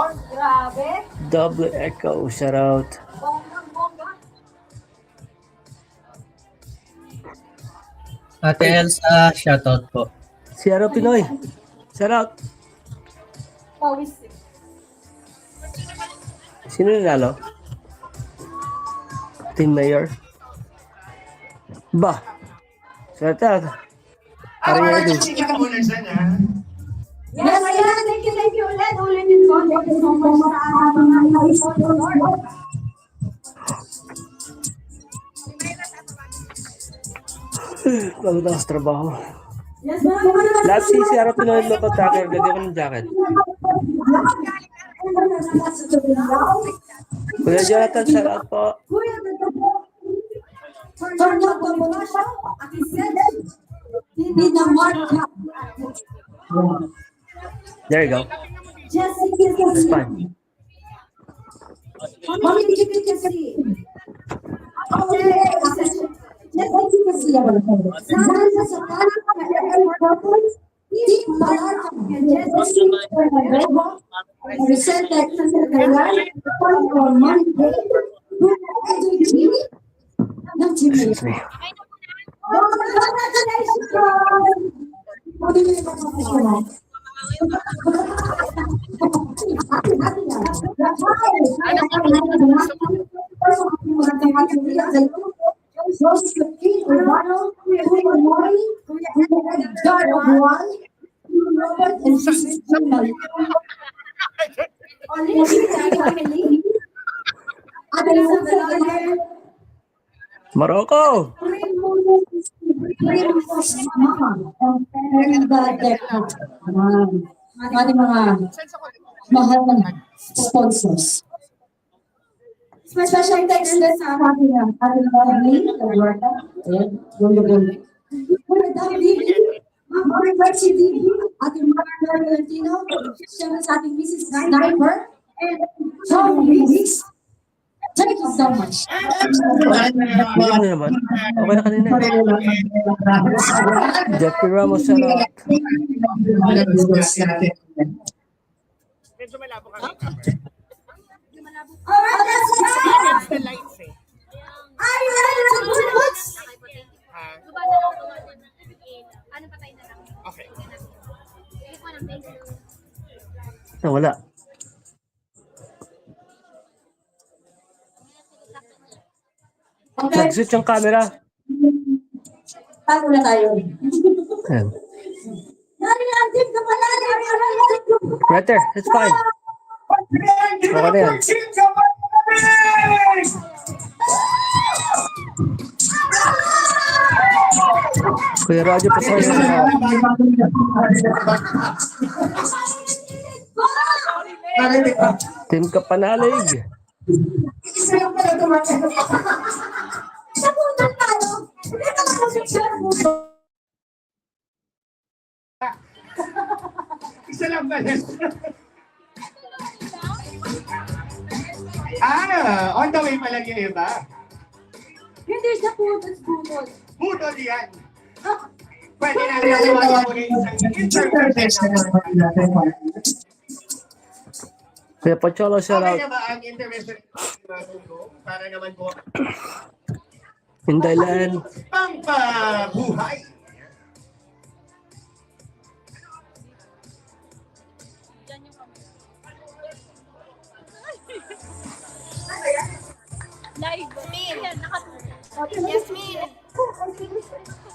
Grabe. Double Echo, shout out. Bonggang-bongga. Ate Elsa, shoutout po. Sierra Pinoy, shout out. Pawis. Sino nanalo? Team Mayor. Ba? Shout out. Ariedo. Yes, yes. Thank you ulit. Ulitin ko. Thank you so much sa mga Lord. Pagod sa trabaho. Yes, ma'am. Lahat si Sierra Pinoy Loto Tracker, ganda ko ng jacket. Kuya Jonathan, shout out po. Turn up the volume. Aki said, "Did the mark." There you go. Jessica, It's fine. Mommy, did you see? Okay. Jessica, see. Sana sa parang purpose. Di malar Jessica. Resent Texas and Carolina. For Monday. Excuse me. Morocco! Ating mga mahal na sponsors. Special thanks din sa ating family, Eduardo, Gundo. Mga Mercy TV, ating mga Valentino, siyempre sa ating Mrs. Sniper, and John Lewis. Thank you so much. Ano naman? Okay na kanina. Jeffrey Ramos, shout out. Medyo malabo kami. Alright, let's go! Against the lights eh. Are you ready to do it? Ha? Ano patay na lang? Okay. Click mo ng Facebook. Wala. Okay. Nag-switch yung camera. Tago na tayo. Ayan. Nari-antin ka pala! Right there, it's fine. Okay na yan. Kuya Roger, pasok na. Team Kapanalig. Sabutan tayo! Hindi ka lang masisyan mo. Isa lang ba? On the way pa lang yung iba. Hindi siya putol. Budol yan. Pwede natin ang iwasan mo rin isang intervention. Kuya Pacholo, shout Okay out. na ba ang intervention para naman po Indailan. pampabuhay? Live. Yasmin. Yasmin.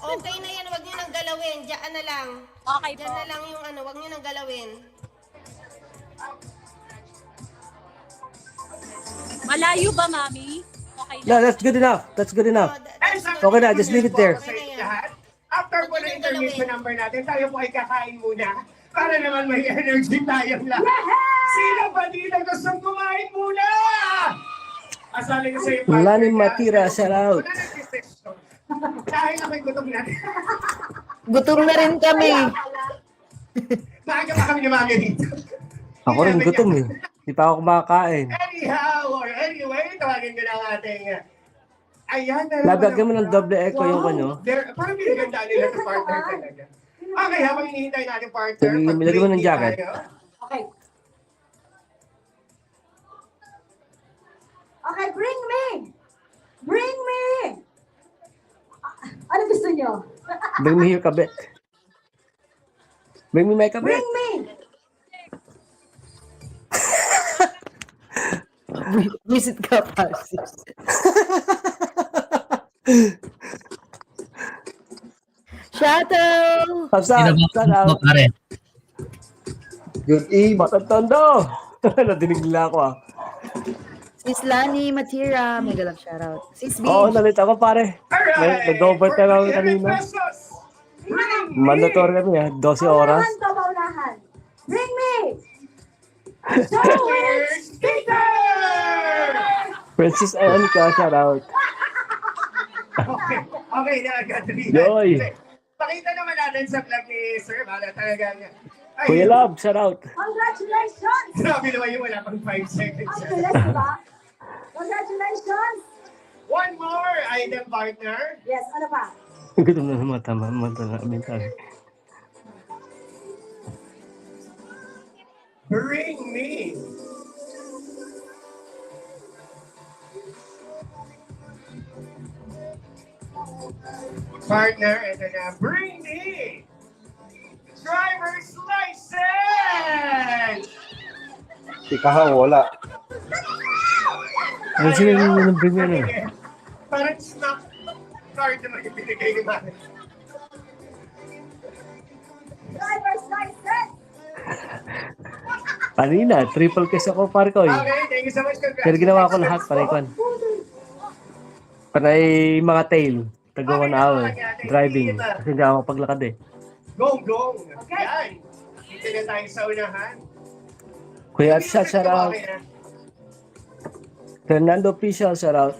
Okay na yan, wag niyo nang galawin. Diyan na lang. Okay Diyan po. na lang yung ano, wag niyo nang galawin. Malayo ba, Mami? Okay No, na. that's good enough. That's good enough. Okay na, just leave it there. Sa inyo lahat. After po na intermission number natin, tayo po ay kakain muna para naman may energy tayong lahat. Sino ba dito gustong kumain muna? Asali ko sa iyo. Lani Matira, shout out. Dahil ako'y gutom na. Gutom na rin kami. Maaga pa kami ni Mami dito. Ako rin gutom eh. Di pa ako kumakain. Anyhow, or anyway, tawagin ko na ang ating... Ayan, Lagyan mo ng double echo yung ano. Parang binigandaan nila sa partner talaga. Okay, habang hinihintay natin partner. Lagyan mo ng jacket. Okay. nyo? Bring me your kabit. Bring me my kabit. Bring me! Visit ka, Parsis. Shadow! Kapsa, Sino sana. ba pare? Good evening. Matatondo. Nadinig nila ako ah. Sis Lani Matira, mega love shoutout. Sis B. Oo, nalita ako pare. Alright! Nag-overtime ako 47 kanina. pesos! Bring me! Mandatory kami ah, 12 oras. Paunahan to, paunahan. Bring me! Here's Peter! Princess Anika, shout out. Okay na agad. Yoy. Pakita naman natin sa vlog ni Sir Mala talaga niya. Ay, Kuya Love, shout out. Congratulations! grabe naman yung wala pang 5 seconds. Ang bilis, diba? Congratulations! One more item partner. Yes, ano pa? Gutom na naman, tama namin tayo. Bring me. Partner, ito na. Bring me. Driver's license. Si Kaha, wala. Ano sila yung bring me ano? Parang snack card naman yung binigay ni Mami. Driver's license! Kanina, triple kiss ako pare ko eh. Okay, thank you so much. Pero ginawa ko lahat, panay ko. Panay mga tail. Taga 1 hour. Driving. Kasi hindi ako paglakad eh. Go, go. Yan. Dito na tayo sa unahan. Kuya Atsa, shout out. Fernando Official, shout out.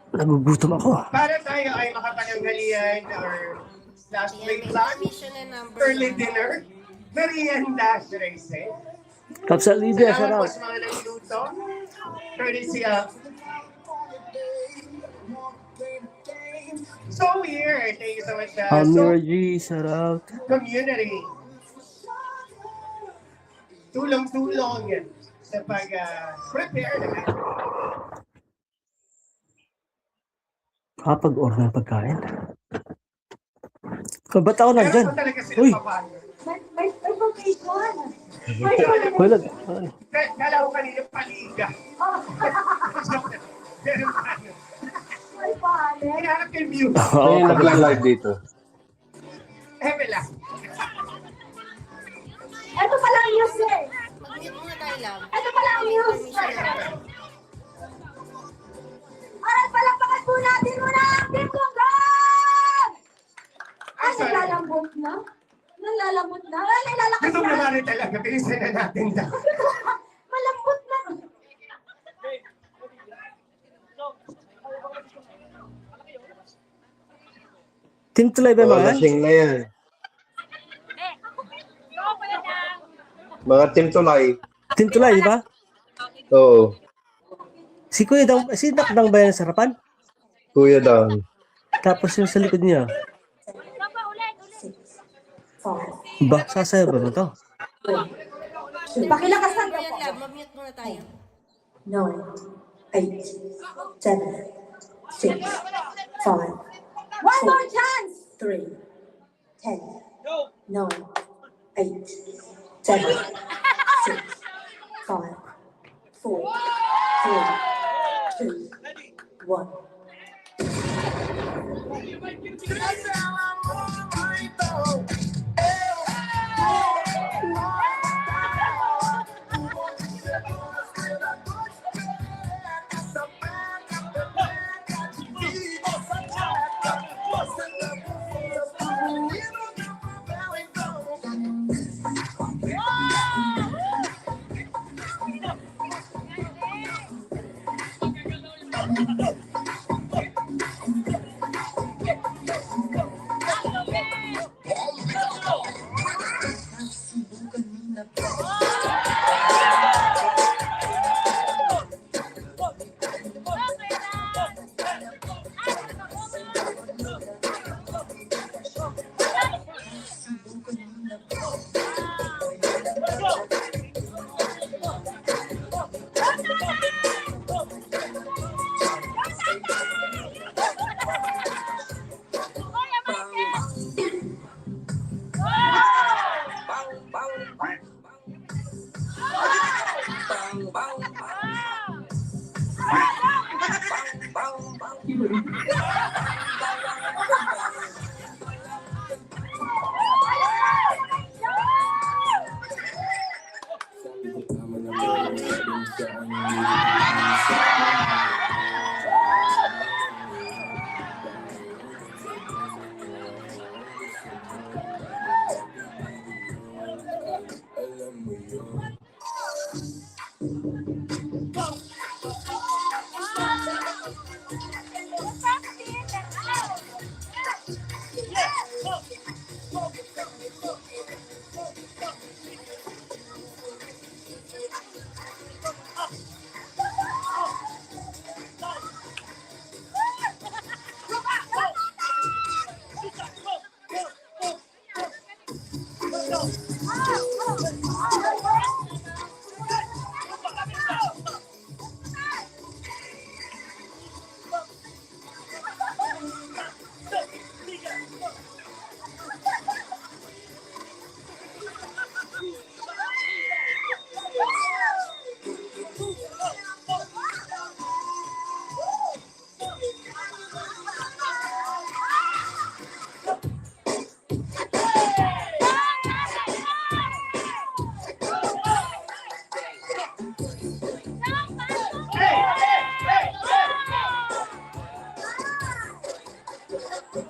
Nagugutom ako. Para tayo ay makapananghalian or last Ayan, break may lunch, information na number. early dinner, merienda, should I say. Kapsa Lydia, shout Salamat po out. sa mga nagluto. Courtesy of So here, thank you so much. Amira G, shout out. Community. Tulong-tulong sa pag-prepare naman. Kapag-order ng pagkain. Ba't ako nandyan? Pero talaga sila Uy. papayag. May information! Kuya, Kala ko kanina paliga. Pero ano, May pare! hinahanap yung view. May nagla-live dito. Wala. Ito pala ang news eh! Mag-mute muna tayo, love. Ito pala ang news! Information number. Aral palakpakan po natin muna ang Team Congrats! Ay, sorry. nalalambot na? Nalalambot na? Ay, nalalakas Gusto na! naman rin talaga. Bilisan na natin daw. Malambot na! Team Tulay ba Mga mga yan? lasing na yan. Mga team tulay. Team Tulay, di ba? Oo. Si Kuya Dang, si Dakdang ba yan sa harapan? Kuya Dang. Tapos yung sa likod niya. Ba, sasayaw ba mo to? Pakilakasan Number ka yan, po. love. Mag-mute muna tayo. 9, 8, 7, 6, 5. One more chance! 3, 10, 9, 8, 7, 6, 5, 4, 3, 2, 1.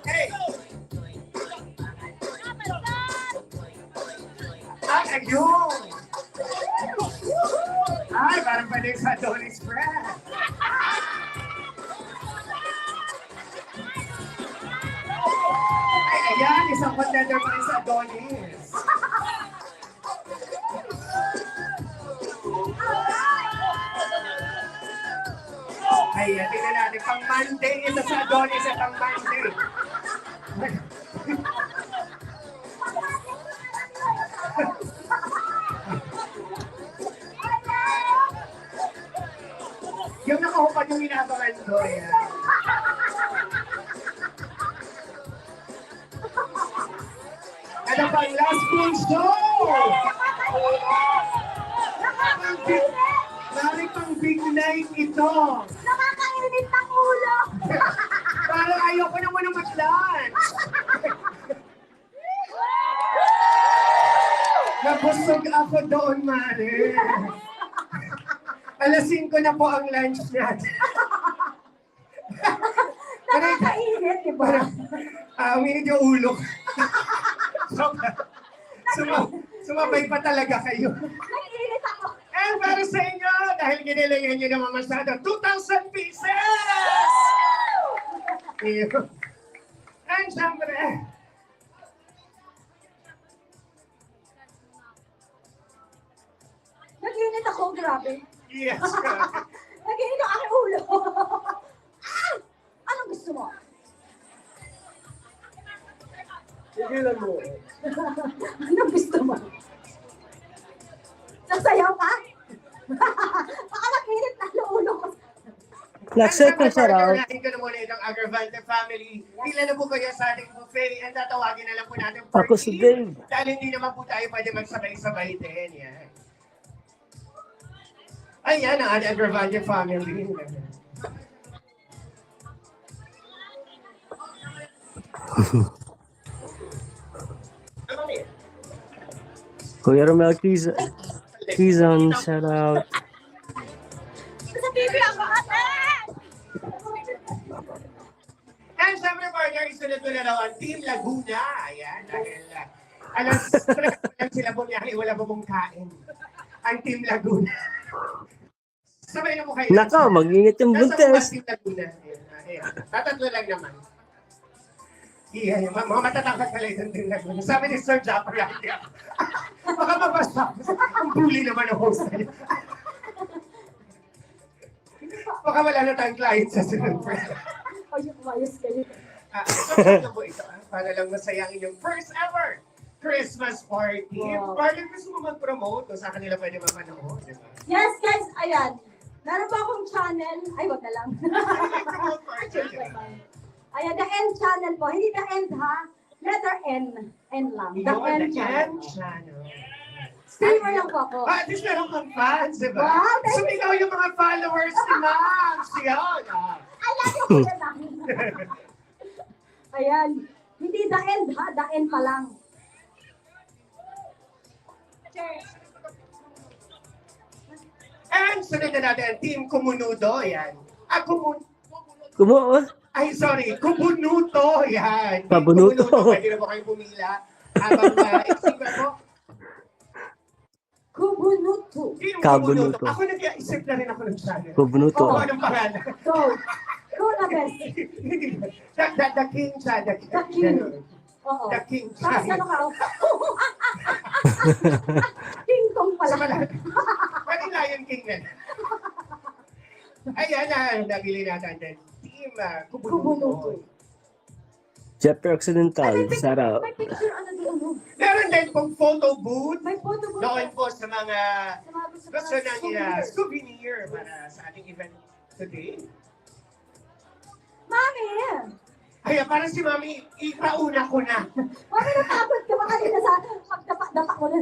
Hey! Ay, ayun! Ay, parang pwede sa Adonis Brand. Ay, ayan, isang contender pa rin sa Adonis. Ayan, tingnan natin. Pang Monday, ito sa Adonis at pang Monday. Yung nakahupad yung inabangan ko, ayan. Ano pang last full show? Mari pang big night ito. Nakakainit ng ulo. Parang ayoko naman ng mag-lunch. Nabusog ako doon, Mari. Alas 5 na po ang lunch natin. Nakakainit, di ba? Uminit yung ulo. Sumabay pa talaga kayo. Nag-iinit ako. And para sa inyo, dahil ginilingan nyo naman masyado, 2,000 pieces! Iyo. And syempre, Nag-iinit ako, grabe. yes, Nag-iinit ang aking ulo. Anong gusto mo? sigilan mo. Anong gusto mo? Sasayaw ka? Baka nag-iinit na ang ulo ko. Next second, shout out. Natin ko na muna itong Agravante family. Pila na po kayo sa ating buffet and tatawagin na lang po natin Ako si Dave. Dahil hindi naman po tayo pwede magsabay-sabay din. Yan. Ayan ang ating Agravante family. Kuya Romel Quizon, shout out. Sa TV ako, ate! And syempre, partner, isunod ko na raw ang Team Laguna. Ayan, dahil alas 3 lang sila bumiyahe, wala pa pong kain. Ang Team Laguna. Sabay na mo kayo. Nako, mag-ingat yung Nasa buntes. Team Laguna. Ayan. Tatatlo lang naman. Iya, yung mga matatangkat pala yung Team Laguna. Sabi ni Sir Japper, baka mabasa. Ang bully naman ang host na yun. Baka wala na tayong client sa sunod. Ay, umayos kayo. Ito po ito. Para lang masaya ang inyong first ever Christmas party. Wow. Party gusto mo mag-promote o sa kanila pwede mapanood, di ba? Yes, guys, ayan. Meron pa akong channel. Ay, wag na lang. Promote party. Ayan, the N channel po. Hindi the end, ha? Letter N. N lang. The N channel. Channel. Streamer lang po ako. At least meron kang fans, di ba? Wow, thank you. Sumigaw yung mga followers ni Max. Yan. I Wala na kuya lang. Ayan. Hindi the end ha, the end pa lang. And sunod na natin ang Team Kumunudo. Yan. Kumuha. Ay, sorry. Kubunuto. Yan. Team Kabunuto. Pwede na po kayo pumila. Habang isipan mo. Kubunuto. Team Kabunuto. Kumunuto. Ako nag-iisip na rin ako ng channel. Kubunuto. Oo, anong pangalan? Go. Go na best. The King siya. The King. Oo. The King Tapos siya. ano ka? King Kong pala. Sa malaki. Pwede Lion King yan. Ayan na, nabili natin. Team Kubunuto. Kubunuto. Jeffrey Occidental. Shout out. May picture ano doon. no? Meron din pong photo booth. May photo booth. Doon po sa mga Sa mga gusto na nila souvenir para sa ating event today. Mami! Kaya parang si Mami, ipauna ko na. Mami, natakot ka ba kanina sa pagdapa ko na?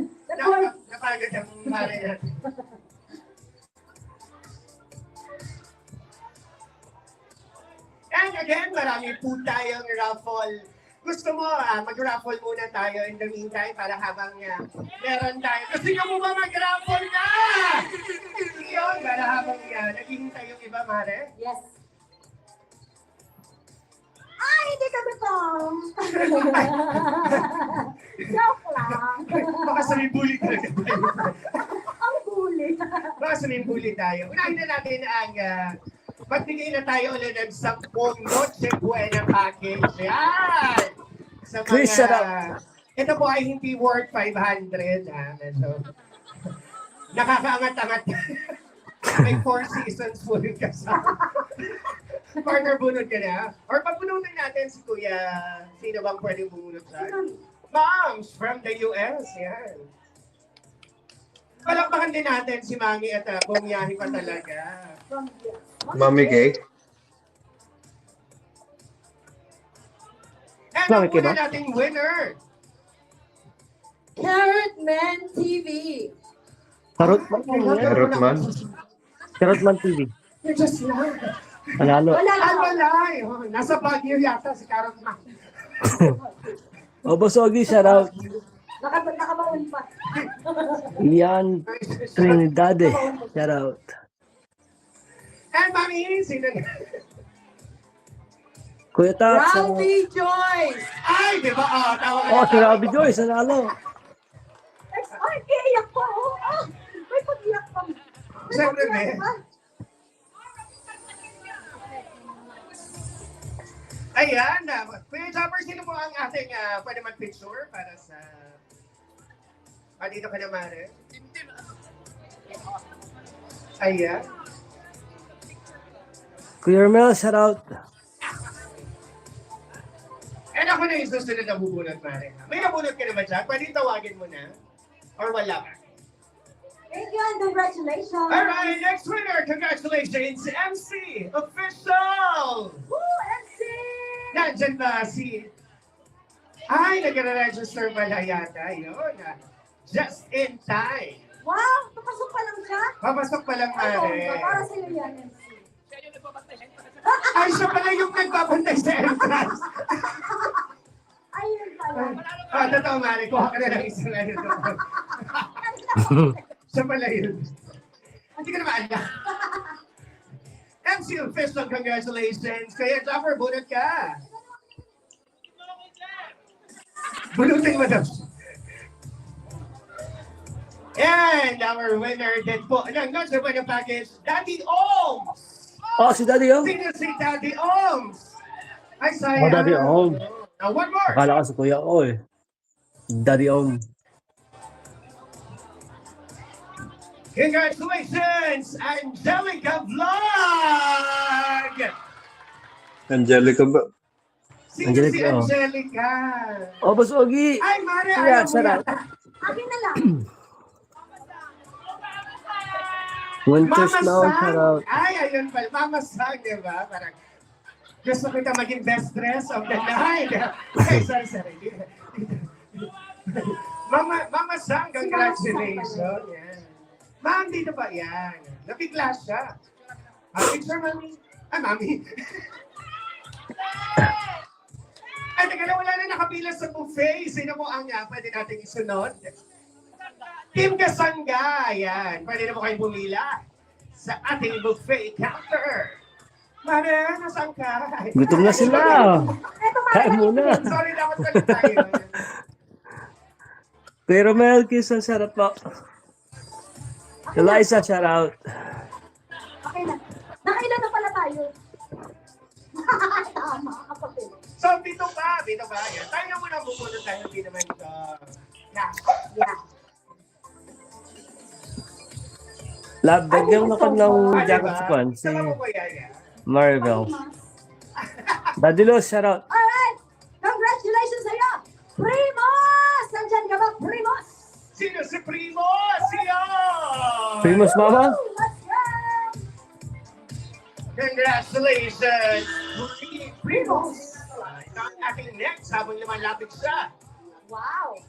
Napagod ang mare natin. And again, marami po tayong raffle. Gusto mo, mag-raffle muna tayo in the meantime para habang meron tayo. Gusto nyo mo ba mag-raffle na? Yun, para habang naghihintay yung iba, Mare. Yes. Ay, hindi kami Tom. Joke lang. Baka sabihin bully talaga tayo. Ang bully. Baka sabihin bully tayo. Unahin na natin ang magbigay na tayo ulit ng 10 Noche Buena package. Yan! Sa Chris, shut mga... Ito po ay hindi worth 500. So, nakakaangat-angat. May 4 seasons po yung kasama. Partner, bunod ka na. Or pagbunutin natin si Kuya, sino bang pwedeng bumunod sa? Moms from the US. Yan. Palakpakan din natin si Mami at bumiyahe pa talaga. Mami cake. And ang Mami, una ba? nating winner. Carrot Man TV. Karotman. Carrot man. Karotman TV. You're just lang. Panalo. Wala Ay, na. wala. Nasa Baguio yata si Carrot Man. O, Boss Ogie, shout out. Nakabaon pa. Ian Trinidad. Shout out. And Mami, sino na? Kuya Tats. Ralphie Joyce. Ay, di ba? Oh, tawa ka Oh, na. si Robby Joyce. Nanalo. Ay, iiyak pa. Oh. May pag-iyak pa. Siyempre, may. Ayan. Kuya Chopper, sino po ang ating pwede mag-picture para sa... Dito ka na, Mare. Ayan. Kuya Romel, shout out. And ako na yung susunod na bubunot, Mare. May nabunot ka naman dyan? Pwede tawagin mo na? Or wala ka? Thank you and congratulations. Alright, next winner. Congratulations, MC Official! Woo, MC! Nandyan ba si... Ay, nag-register pala yata. Yun. Just in time. Wow, papasok pa lang siya. Papasok pa lang, Ay, Mare. para sa'yo yan, MC. Ay, siya pala yung nagbabantay sa entrance. Ayun pala. Totoo, Mare. Kuha ka na ng isang ano doon. Siya pala yun. Hindi ko na maalala. MC Official, congratulations. Kaya, Jaffer, bunot ka. Bunutin mo daw. And our winner din po ng Noche Buena package, Daddy Oms. Oh, si Daddy, oh. Sino si Daddy Oms? Ay, sayang. Oh, Daddy Oms. Now, one more. Akala ko si Kuya O, eh. Daddy Om. Congratulations, Angelica Vlog! Angelica ba? Sino si Angelica, oh. Angelica? Oh, Boss Ogie. Ay, Mare, Yeah, ayaw mo shout out. yata. Akin na lang. Winters Mama now, shout Sang. out. Ay, ayun pala. Mama Sang, di ba? Parang gusto kita maging best dress of the night. Ay, sorry. Mama Sang, congratulations. Yan. Ma'am, dito pa yan. Nabigla siya. Picture, Mami. Ah, mami. Ay, teka lang, wala na nakapila sa buffet. Sino po ang pwede natin isunod? Team Kasangga, yan. Pwede na po kayong bumila sa ating buffet counter. Mare, nasaan ka? Gutom na sila. Kain muna. Sorry, dapat pala tayo. Pero Melkis, ang sarap po. Eliza, shout out. Okay na. Nakailan na pala tayo. Tama, kapatid. So, dito ba? Yan. Tayo na muna bumunod tayo. Hindi naman ito. Yeah. Love, bigyan mo ka ng jacket sa pan. Si Sama mo ba yan? Maribel. Dadilos, shout out. Alright! Congratulations sa'yo! Primos! Nandyan ka ba, Primos? Sino si Primo? Siya! Famous mama? Let's go! Congratulations! Primos! Ito ang ating next habang lumalapit siya. Wow!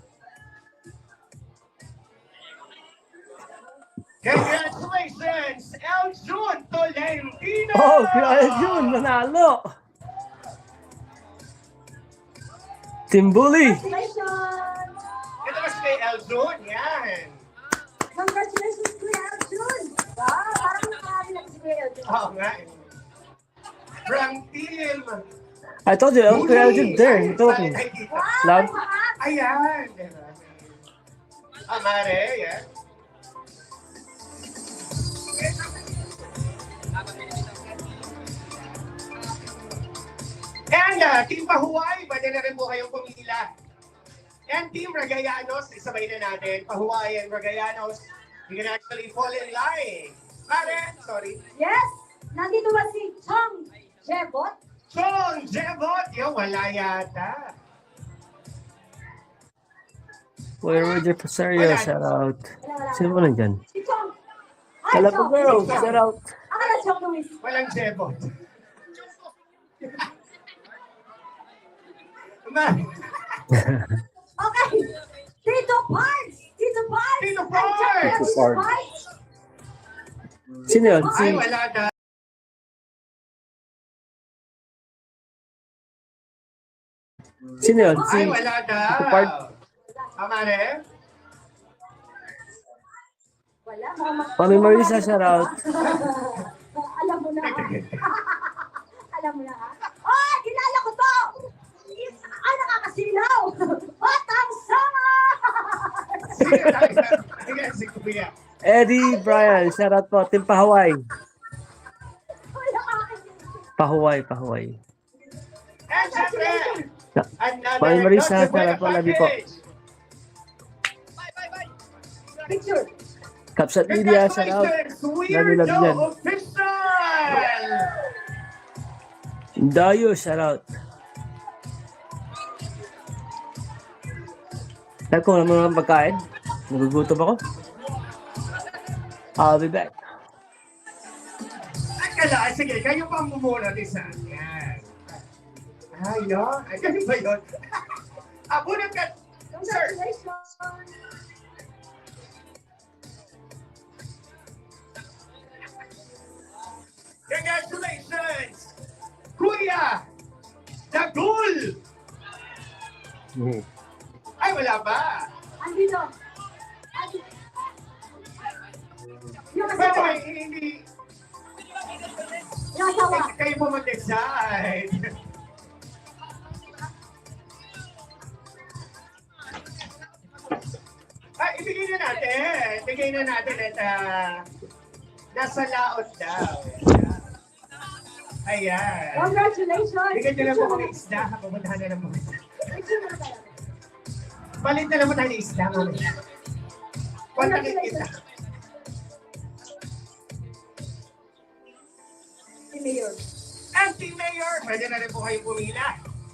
Congratulations, Eljun Tolentino! Oh, kaya yun, nanalo. Timbuli. Congratulations! Ito kasi kay Eljun, yan. Congratulations, Kuya Arjun! Wow! Parang nakakali lang si Kuya Arjun. Oo nga. From team. I told you, Kuya Arjun there. He told me. Wow! Love. Ayan. Amare, yan. And Team Pahuway, pwede na rin po kayong pumila. And Team Ragayanos, isabay na natin. Pahuway and Ragayanos, you can actually fall in line. Mare, sorry. Yes! Nandito ba si Chong Jebot? Chong Jebot, yung wala yata. Kuya Roger Pasario, shout out. Sino mo nandyan? Si Chong! Ay, Kala ko Chong! girl, Si Chong. shout out. Ako na Chong Luis. Walang Jebot. Okay! Tito Pards! Tito Pards! Tito Pards! Tito Pards! Sino yun? Si Ay, wala na. Sino yun? Si Ay, wala na. Part. Amare? Wala, mama. Mami Marisa, shout out. Alam mo na. Alam mo na. Oh, kilala ko to! Nakakasilaw! Batang Sama! Sige, si Kuya. Eddie Brian, shout out po. Team Pahuway. Pahuway. And syempre, another Mami Marisa, Dr. shout out po. Love you po. Picture. Kapsat Media, shout out. Congratulations, Love you, love you dyan. Weirdo Official! Dayo, shout out. Dahil ko naman ang pagkain. Nagugutom ako. I'll be back. Akala, sige, kayo pa mumuna ni San. Yan. Ayun. Ay, ganun ba yun? Bunot ka. Sir. Congratulations! Congratulations! Kuya! Dagul! Ay, wala ba? Andito. Yung Pero asawa. hindi. Yung asawa. Kayo po mag-decide. Ay, ibigay na natin. Ibigay na natin at nasa laot daw. Ayan. Congratulations! Bigyan nyo lang po kami isda. Pupuntahan na lang po. Picture na tayo. Palit na lang po tayo ng isda. Kontakin kita. Si Mayor. Ang Team Mayor, pwede na rin po kayong pumila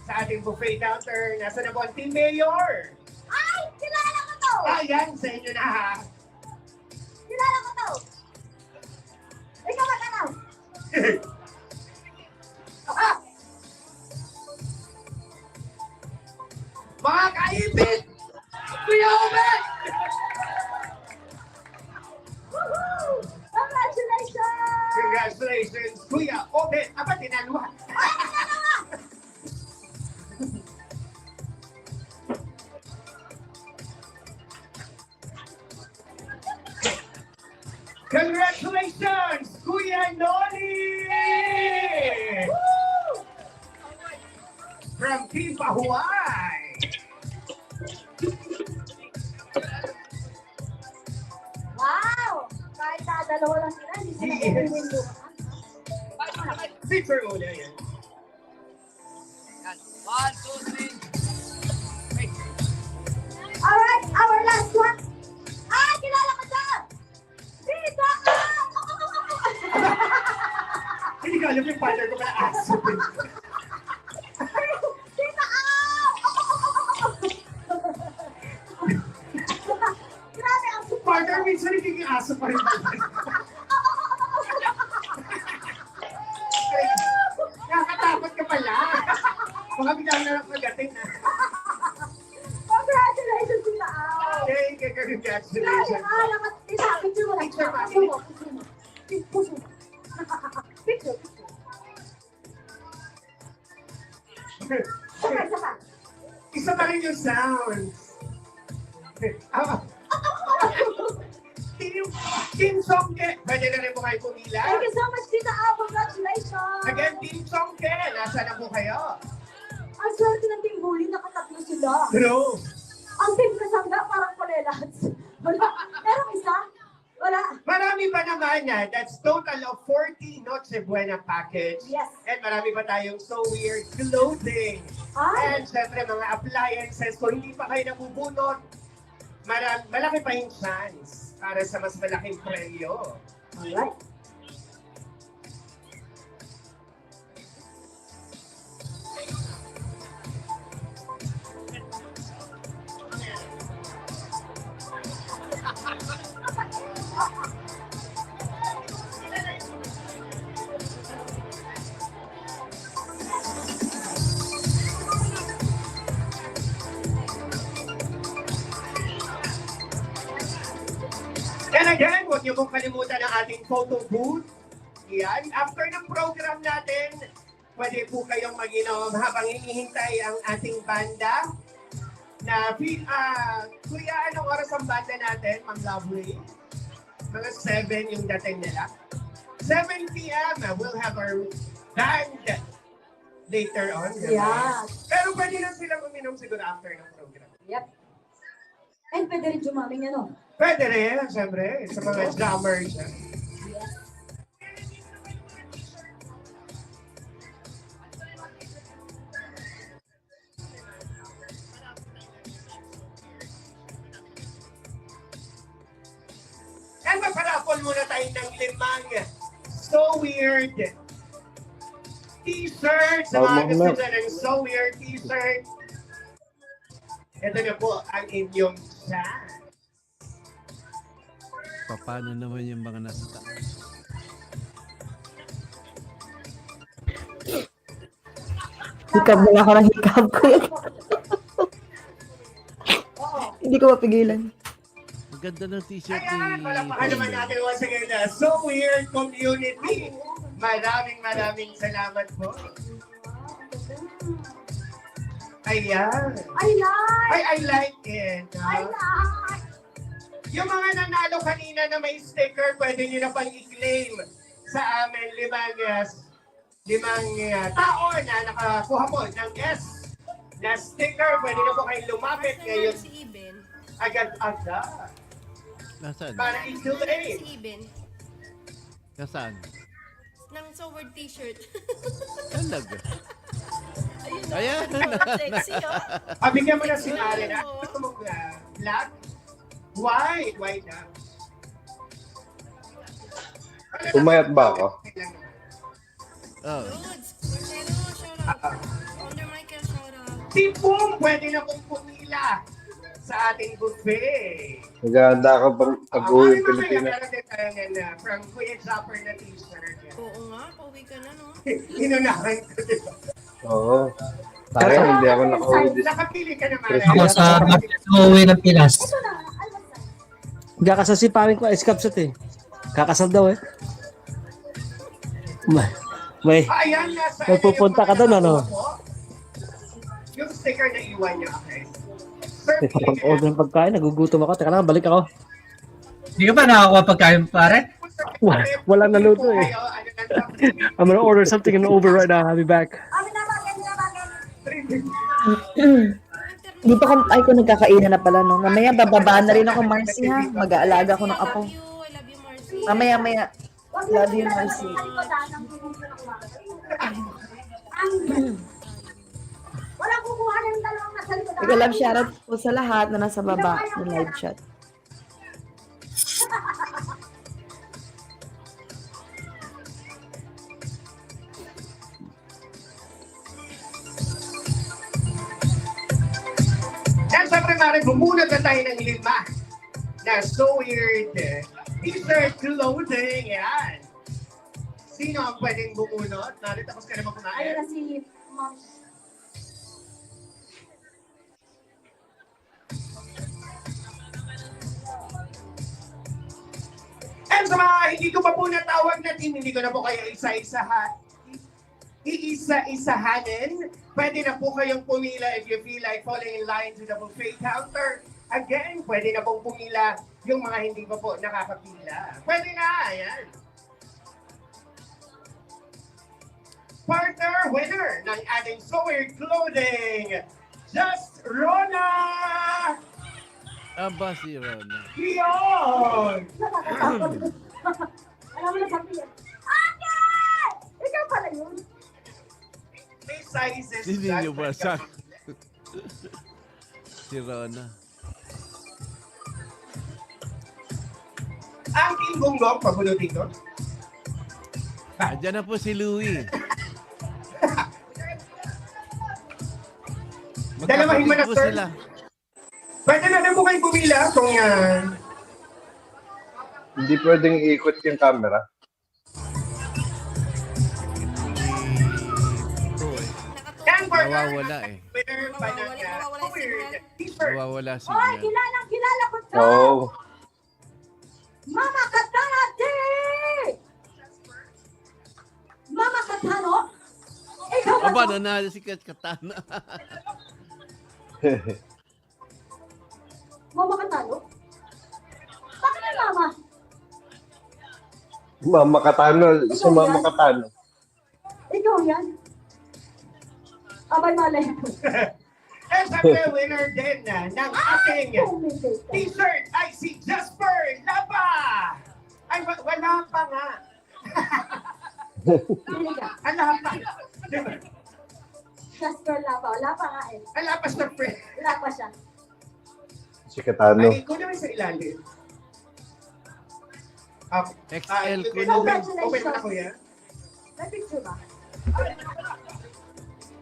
sa ating buffet counter. Nasa na po ang Team Mayor? Ay! Kilala ko to! Ayan, sa inyo na ha. Kilala ko to! Ikaw magkanaw! Mga kaibig! Kuya Obet! Woohoo! Congratulations! Congratulations, Kuya Oben. Aba, tinaluhan. Congratulations, Kuya Noli! From Team Pahuay. Wow! Kahit dalawa lang sila, hindi sila Yes. nag-window. Picture muna yan. Alright, our last one. Ah, kilala ko siya! Tita! Hindi ko alam yung partner ko pala aso. Tita! Grabe ang support. Partner, minsan nagiging aso pa rin. Nakakatakot ka pala. Baka biglang na lang magating na. Congratulations, Tita Au! Thank you, Grabe, congratulations. lakas. Tita, picture mo lang. Picture, mami. Puso mo, puso mo. Puso mo. Picture, picture. Saka, saka. Isa pa rin yung sounds. Team Songke, pwede na rin po kayo pumila. Thank you so much, Tita Au! Congratulations! Again, Team Songke, nasa na po kayo? Ang swerte ng Team Bully, nakatatlo sila. True. Ang Team Kasangga, parang kulelats. Wala. Merong isa? Wala. Marami pa naman yan. That's total of 40 Noche Buena package. Yes. And marami pa tayong So Weird clothing. Ay, And syempre mga appliances. Kung hindi pa kayo nabubunot, malaki pa yung chance para sa mas malaking premyo. alright. And again, huwag niyo pong kalimutan ang ating photo booth. Yan. After ng program natin, pwede po kayong mag-inom habang hinihintay ang ating banda. Kuya, anong oras ang banda natin, Ma'am Lovely? Mga 7 yung dating nila. 7 p.m. We'll have our band later on. diba? Yeah. Pero pwede lang silang uminom siguro after ng program. Yep. And pwede rin jumaming ano. Pwede rin, siyempre, sa mga jammers. And maparapol muna tayo ng 5 So Weird t-shirt sa mga gusto dyan ng So Weird t-shirt. Ito na po ang inyong chat. Paano naman yung mga nasa taas? Hikab na ako ng hikab ko. Hindi ko mapigilan. Ang ganda ng t-shirt ni Ayan, palakpakan naman natin once again na So Weird Community. Maraming salamat po. Ayan. I like! I like it. I like! Yung mga nanalo kanina na may sticker, pwede nyo na pang i-claim sa amin. Limang tao na nakakuha po ng S na sticker. Pwede na po kayong lumapit Nasaan ngayon. si Iben? Agad-agad. Nasaan? Para Nasaan i-claim. si Iben? Nasaan? Ng Sword t-shirt. Talaga. Ayun na. Ayan. Sexy, oh. Bigyan mo na si Mare na. Gusto mo black? White. White na. Pumayat ba ako? Oh. Lods. Marcelo, shout out. Under Michael, shout out. Si Pum, pwede na pong pumila sa ating buffet. Maganda ka pang pag-uwi ng Pilipinas. Meron din tayo na from Kuya Zapper na t-shirt. Oo nga, pauwi ka na, no? Inunahan ko, di ba? Oo. Tayo, hindi ako nakauwi dito. Nakapili ka naman. Ako sa uwi ng Pinas. Ito na, almasal. Kakasal si paring ko, eskapsat eh. Kakasal daw eh. May, Ayan, nasa May pupunta ka doon, ano? Yung sticker na iwan niya, okay? Sir, may order ng pagkain, nagugutom ako. Teka lang, balik ako. Hindi ka ba nakakuha pagkain, pare? Wala na luto eh. I'm gonna order something in Uber right now. I'll be back. Di pa ko nagkakainan na pala, no? Mamaya bababa na rin ako, Marcy, ha? Mag-aalaga ko ng apo. I love you, Marcy. Mamaya. Love you, Marcy. Walang kukuha ng dalawang nasa likod. Teka lang, shoutout po sa lahat na nasa baba ng live chat. And syempre, Mare, bumunod na tayo ng 5 na so weird t-shirt clothing. Yan. Sino ang pwedeng bumunod? Mare, tapos ka naman Ayun kumain. na si Ma'am. And sa mga hindi ko pa po natawag na team, hindi ko na po kayo iisa-isahanin. Pwede na po kayong pumila if you feel like falling in line to the buffet counter. Again, pwede na pong pumila yung mga hindi pa po nakakapila. Pwede na, ayan. Partner winner ng ating So Weird Clothing, Just Rona! Aba si Rona. Yun! Nakakatakot. Alam mo na sabi niya, Ate! Ikaw pala yun. May sizes. Hindi dyan. niyo ba sa... si Rona. Ang Team Gonggong, pabunutin ko. Andiyan na po si Louie. Dalawahin mo na, Magkapatid po sir. sila. Pwede na rin po kayo pumila kung Hindi pwedeng iikot yung camera. Ito eh. yan, partner. Nawawala eh. Winner pa ng Nawawala yung weird t-shirt. Nawawala si Oy, Jan. kilala ko to! Oo. Mama Katanati! Mama Katano? Ikaw ba? Aba, to? nanalo si Katana. Mama Katano? Bakit na mama? Mama Katano. Si Mama Katano. Ikaw yan? Abay malay. And sabi winner din ng ating Communicator. t-shirt ay si Jasper Lapa! Ay, wala pa nga. Pili ka. Wala pa. Diba? Jasper Lapa. Wala pa nga eh. Wala pa sa friend. Wala pa siya. Si Katano. Ay, ikaw naman sa ilalim. Okay. XL ko Open, na. open mo na, kuya. May picture ba?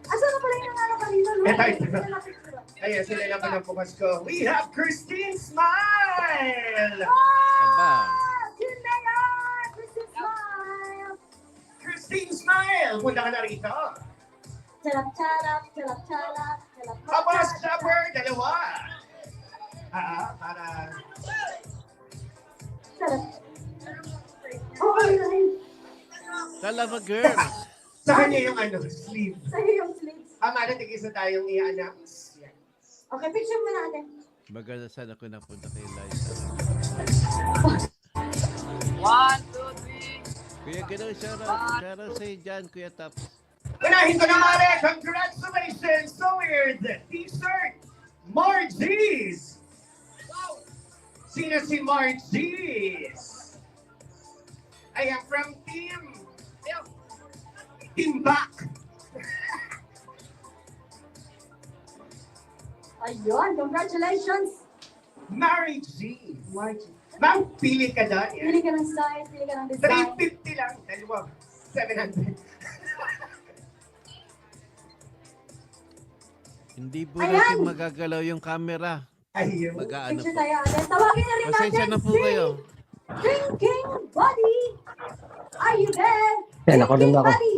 Asa na pala yung nanalo kanina? Ito. Wala na picture. Ayan, sila lang ang bukas ko. We have Christine Smile! Aba. Yun na yan! Christine Smile! Christine Smile! Punta ka na rito. Charap, charap, charap. Tapos, Chopper, dalawa. Para... Charap. Oo, yun. Talaba girl. Sa kanya yung sleeve. Sa'yo yung sleeves. Mara, tigisa tayong i-announce. Yan. Okay, picture mo natin. Maganda sana ako napunta kay Liza. 1, 2, 3. Kuya, gano'n shoutout sa Jan, Kuya Taps. Unahin ko na, Mare. Congratulations! So weird! T-shirt! Margie's! Sino si Margie's? I am from Team Back. Ayun, congratulations! Mary G. Margie. Ma'am, pili ka doon. Pili ka ng size, pili ka ng design. 350 lang. Dalawa. 700. Hindi po Ayan! natin magagalaw yung camera. Ayun. Mag-aano Picture po. tayo agad. Tawagin na rin natin Pasensya na po si kayo. Drinking Buddy! Are you there? Yan, ako din Drinking ako. Buddy!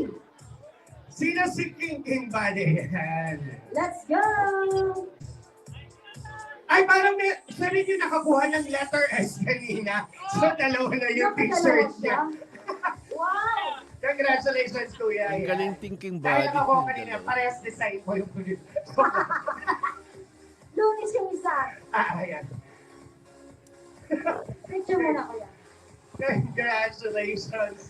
Sino si King Buddy? Yan. Let's go! Ay, parang siya rin yung nakakuha ng letter S kanina. So, dalawa na yung Nakadalawa t-shirt siya. niya. Wow! Congratulations, Kuya. Ang Ayan. galing thinking Dahil body. ako ng kanina, dalawa. parehas design mo yung Lunis yung isa. ayan. Picture mo na kuya. Congratulations.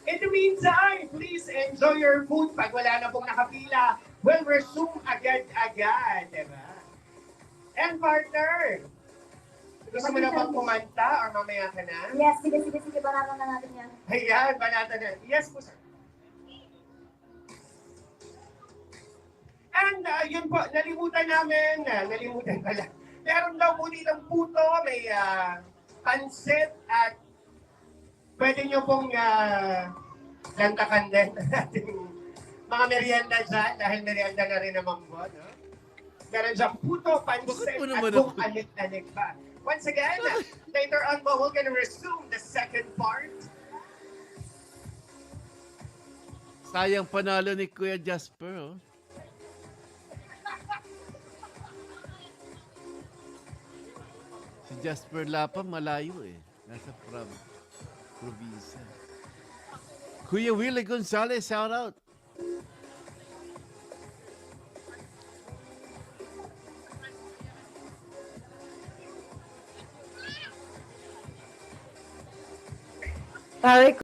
In the meantime, please enjoy your food. Pag wala na pong nakapila, we'll resume agad-agad, diba? And partner, gusto mo na bang kumanta or mamaya ka na? Yes, sige, banatan na natin yan. Ayan, banata na. Yes po, sir. And yun po, nalimutan pala. Meron daw po ditong puto, may pansit at pwede nyo pong lantakan din ang ating mga merienda dyan dahil merienda na rin naman po. No? Meron dyan puto, pansit Bakit mo at naman kung ako- anik-anik pa. Once again, later on po, we're gonna resume the second part. Sayang panalo ni Kuya Jasper, oh. Si Jasper Lapa malayo eh. Nasa probinsya. Kuya Willie Gonzalez, shout out. Pare,